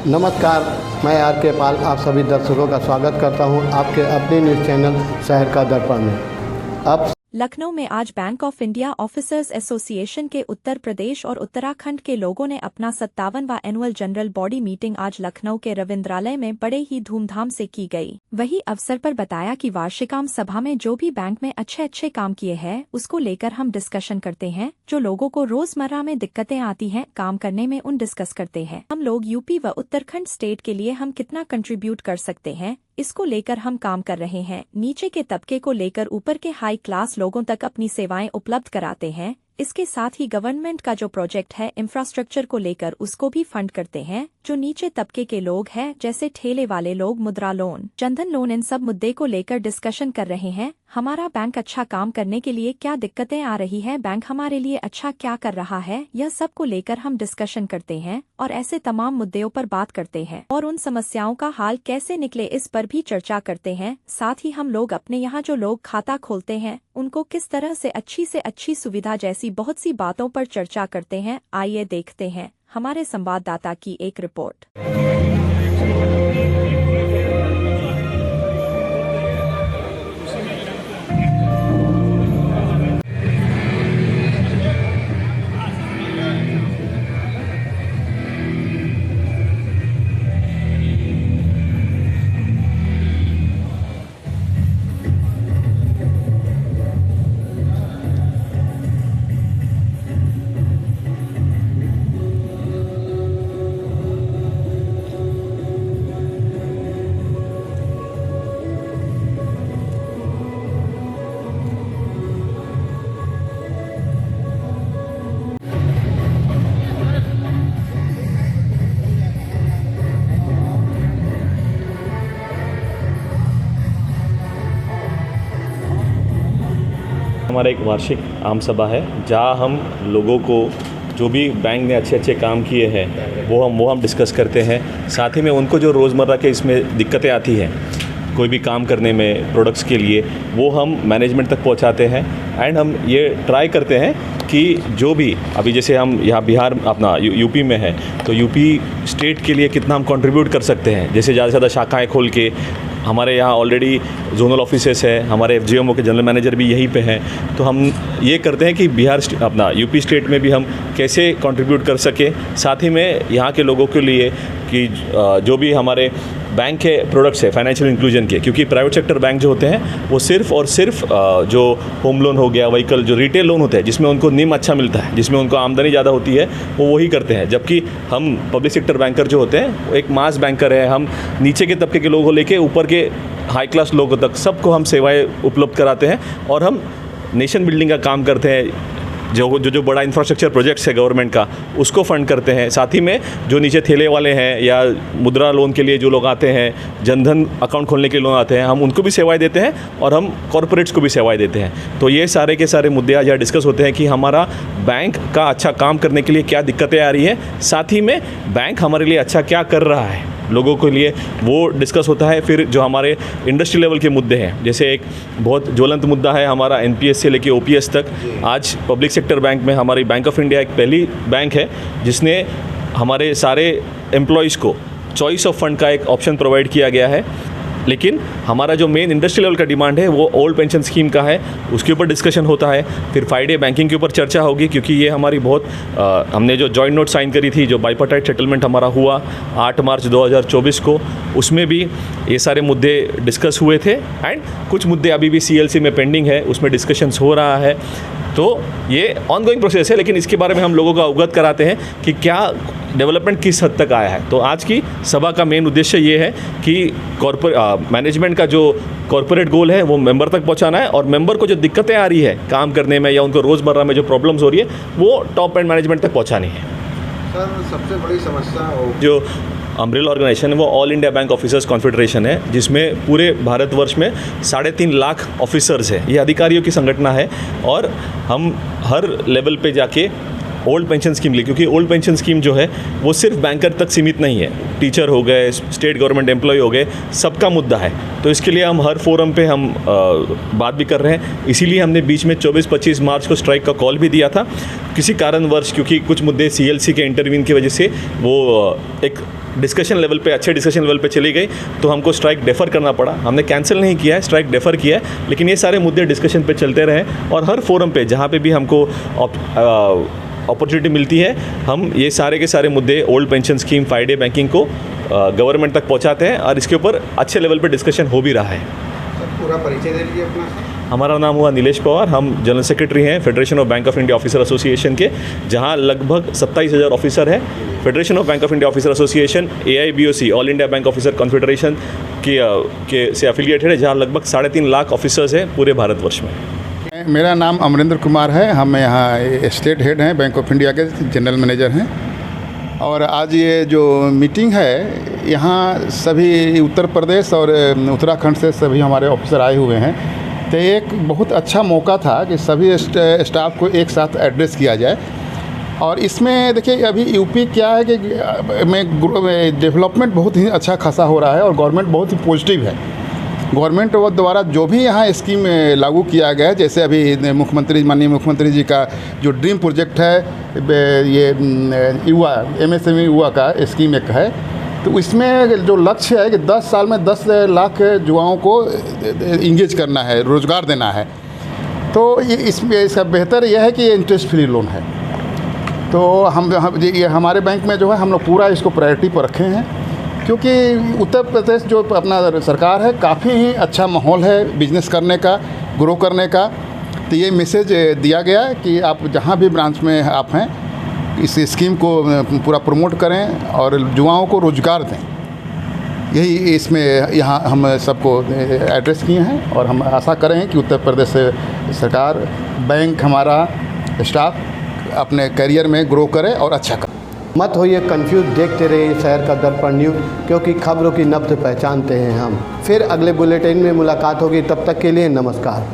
नमस्कार, मैं आर के पाल आप सभी दर्शकों का स्वागत करता हूं आपके अपने न्यूज़ चैनल शहर का दर्पण में। अब लखनऊ में आज bank of India officers association के उत्तर प्रदेश और उत्तराखंड के लोगों ने अपना 57वां एनुअल जनरल बॉडी मीटिंग आज लखनऊ के रविंद्रालय में बड़े ही धूमधाम से की गई। वही अवसर पर बताया कि वार्षिक आम सभा में जो भी बैंक में अच्छे काम किए हैं उसको लेकर हम डिस्कशन करते हैं। जो लोगों को रोजमर्रा में दिक्कतें आती हैं काम करने में उन डिस्कस करते हैं। हम लोग यूपी व उत्तराखंड स्टेट के लिए हम कितना कंट्रीब्यूट कर सकते हैं इसको लेकर हम काम कर रहे हैं। नीचे के तबके को लेकर ऊपर के हाई क्लास लोगों तक अपनी सेवाएं उपलब्ध कराते हैं। इसके साथ ही गवर्नमेंट का जो प्रोजेक्ट है इंफ्रास्ट्रक्चर को लेकर उसको भी फंड करते हैं। जो नीचे तबके के लोग हैं जैसे ठेले वाले लोग, मुद्रा लोन, जनधन लोन, इन सब मुद्दे को लेकर डिस्कशन कर रहे हैं। हमारा बैंक अच्छा काम करने के लिए क्या दिक्कतें आ रही है, बैंक हमारे लिए अच्छा क्या कर रहा है, यह सब को लेकर हम डिस्कशन करते हैं और ऐसे तमाम मुद्दों पर बात करते हैं और उन समस्याओं का हाल कैसे निकले इस पर भी चर्चा करते हैं। साथ ही हम लोग अपने यहाँ जो लोग खाता खोलते हैं उनको किस तरह से अच्छी सुविधा जैसी बहुत सी बातों पर चर्चा करते हैं। आइए देखते हैं हमारे संवाददाता की एक रिपोर्ट। हमारा एक वार्षिक आम सभा है जहाँ हम लोगों को जो भी बैंक ने अच्छे काम किए हैं वो हम डिस्कस करते हैं। साथ ही में उनको जो रोज़मर्रा के इसमें दिक्कतें आती हैं कोई भी काम करने में प्रोडक्ट्स के लिए वो हम मैनेजमेंट तक पहुंचाते हैं। एंड हम ये ट्राई करते हैं कि जो भी अभी जैसे हम यहाँ बिहार अपना यूपी में है तो यूपी स्टेट के लिए कितना हम कंट्रीब्यूट कर सकते हैं। जैसे ज़्यादा से ज़्यादा शाखाएँ खोल के हमारे यहाँ ऑलरेडी जोनल ऑफिसेस है, हमारे FGMO के जनरल मैनेजर भी यहीं पे हैं। तो हम ये करते हैं कि बिहार अपना यूपी स्टेट में भी हम कैसे कंट्रीब्यूट कर सके। साथ ही में यहाँ के लोगों के लिए कि जो भी हमारे बैंक के प्रोडक्ट्स है फाइनेंशियल इंक्लूजन के, क्योंकि प्राइवेट सेक्टर बैंक जो होते हैं वो सिर्फ और सिर्फ जो होम लोन हो गया, व्हीकल जो रिटेल लोन होते हैं जिसमें उनको निम अच्छा मिलता है, जिसमें उनको आमदनी ज़्यादा होती है वो वही करते हैं। जबकि हम पब्लिक सेक्टर बैंकर जो होते हैं वो एक मास बैंकर है। हम नीचे के तबके के लोगों को लेके ऊपर के हाई क्लास लोगों तक सबको हम सेवाएं उपलब्ध कराते हैं और हम नेशन बिल्डिंग का काम करते हैं। जो बड़ा इंफ्रास्ट्रक्चर प्रोजेक्ट्स है गवर्नमेंट का उसको फंड करते हैं। साथ ही में जो नीचे ठेले वाले हैं या मुद्रा लोन के लिए जो लोग आते हैं, जनधन अकाउंट खोलने के लिए लोग आते हैं, हम उनको भी सेवाएं देते हैं और हम कॉरपोरेट्स को भी सेवाएं देते हैं। तो ये सारे के सारे मुद्दे आज यहाँ डिस्कस होते हैं कि हमारा बैंक का अच्छा काम करने के लिए क्या दिक्कतें आ रही हैं, साथ ही में बैंक हमारे लिए अच्छा क्या कर रहा है लोगों के लिए, वो डिस्कस होता है। फिर जो हमारे इंडस्ट्री लेवल के मुद्दे हैं, जैसे एक बहुत ज्वलंत मुद्दा है हमारा NPS से लेके OPS तक। आज पब्लिक सेक्टर बैंक में हमारी बैंक ऑफ इंडिया एक पहली बैंक है जिसने हमारे सारे एम्प्लॉयज़ को चॉइस ऑफ फंड का एक ऑप्शन प्रोवाइड किया गया है। लेकिन हमारा जो मेन इंडस्ट्री लेवल का डिमांड है वो ओल्ड पेंशन स्कीम का है, उसके ऊपर डिस्कशन होता है। फिर फ्राइडे बैंकिंग के ऊपर चर्चा होगी, क्योंकि ये हमारी बहुत हमने जो जॉइंट नोट साइन करी थी, जो बाइपार्टाइट सेटलमेंट हमारा हुआ 8 मार्च 2024 को, उसमें भी ये सारे मुद्दे डिस्कस हुए थे। एंड कुछ मुद्दे अभी भी CLC में पेंडिंग है, उसमें डिस्कशंस हो रहा है। तो ये ऑनगोइंग प्रोसेस है, लेकिन इसके बारे में हम लोगों को अवगत कराते हैं कि क्या डेवलपमेंट किस हद तक आया है। तो आज की सभा का मेन उद्देश्य ये है कि मैनेजमेंट का जो कॉर्पोरेट गोल है वो मेंबर तक पहुंचाना है और मेंबर को जो दिक्कतें आ रही है काम करने में या उनको रोज़मर्रा में जो प्रॉब्लम्स हो रही है वो टॉप एंड मैनेजमेंट तक पहुंचानी है। सर, सबसे बड़ी समस्या जो अम्ब्रेला ऑर्गेनाइजेशन है वो all India bank officers confederation है, जिसमें पूरे भारतवर्ष में 3.5 लाख ऑफिसर्स हैं। ये अधिकारियों की संगठना है और हम हर लेवल पे जाके ओल्ड पेंशन स्कीम ली, क्योंकि ओल्ड पेंशन स्कीम जो है वो सिर्फ बैंकर तक सीमित नहीं है, टीचर हो गए, स्टेट गवर्नमेंट एम्प्लॉय हो गए, सबका मुद्दा है। तो इसके लिए हम हर फोरम पे हम बात भी कर रहे हैं। इसीलिए हमने बीच में 24-25 मार्च को स्ट्राइक का कॉल भी दिया था। किसी कारणवश क्योंकि कुछ मुद्दे CLC के इंटरव्यून की वजह से वो एक डिस्कशन लेवल पे, अच्छे डिस्कशन लेवल पे चली गई, तो हमको स्ट्राइक डेफर करना पड़ा। हमने कैंसिल नहीं किया है, स्ट्राइक डेफर किया है, लेकिन ये सारे मुद्दे डिस्कशन पे चलते रहे और हर फोरम पे जहाँ पे भी हमको अपॉर्चुनिटी मिलती है, हम ये सारे के सारे मुद्दे old pension scheme, Friday banking को गवर्नमेंट तक पहुँचाते हैं और इसके ऊपर अच्छे लेवल पे डिस्कशन हो भी रहा है। पूरा परिचय दे लीजिए अपना। हमारा नाम हुआ नीलेश पवार, हम जनरल सेक्रेटरी हैं federation of bank of India officer association के, जहां लगभग 27,000 ऑफिसर हैं। Federation of bank of India officer association AIBOC all India bank officer confederation के से एफिलिएटेड है, जहां लगभग 3.5 लाख ऑफिसर्स हैं पूरे भारतवर्ष में। मेरा नाम अमरिंदर कुमार है, हम यहाँ स्टेट हेड हैं, बैंक ऑफ इंडिया के जनरल मैनेजर हैं। और आज ये जो मीटिंग है, यहाँ सभी उत्तर प्रदेश और उत्तराखंड से सभी हमारे ऑफिसर आए हुए हैं। तो एक बहुत अच्छा मौका था कि सभी स्टाफ को एक साथ एड्रेस किया जाए। और इसमें देखिए अभी यूपी क्या है कि में डेवलपमेंट बहुत ही अच्छा खासा हो रहा है और गवर्नमेंट बहुत ही पॉजिटिव है। गवर्नमेंट द्वारा जो भी यहाँ स्कीम लागू किया गया है, जैसे अभी माननीय मुख्यमंत्री जी का जो ड्रीम प्रोजेक्ट है, ये युवा MSME युवा का स्कीम एक है, तो इसमें जो लक्ष्य है कि 10 साल में 10 लाख युवाओं को इंगेज करना है, रोज़गार देना है। तो ये इसका बेहतर यह है कि ये इंटरेस्ट फ्री लोन है। तो ये हमारे बैंक में जो है हम लोग पूरा इसको प्रायोरिटी पर रखे हैं, क्योंकि उत्तर प्रदेश जो अपना सरकार है, काफ़ी ही अच्छा माहौल है बिजनेस करने का, ग्रो करने का। तो ये मैसेज दिया गया कि आप जहाँ भी ब्रांच में आप हैं, इस स्कीम को पूरा प्रमोट करें और युवाओं को रोज़गार दें। यही इसमें यहाँ हम सबको एड्रेस किए हैं और हम आशा करें कि उत्तर प्रदेश सरकार, बैंक, हमारा स्टाफ अपने करियर में ग्रो करे और अच्छा करे। मत होइए कंफ्यूज, देखते रहिए शहर का दर्पण न्यूज़, क्योंकि खबरों की नब्ज़ पहचानते हैं हम। फिर अगले बुलेटिन में मुलाकात होगी, तब तक के लिए नमस्कार।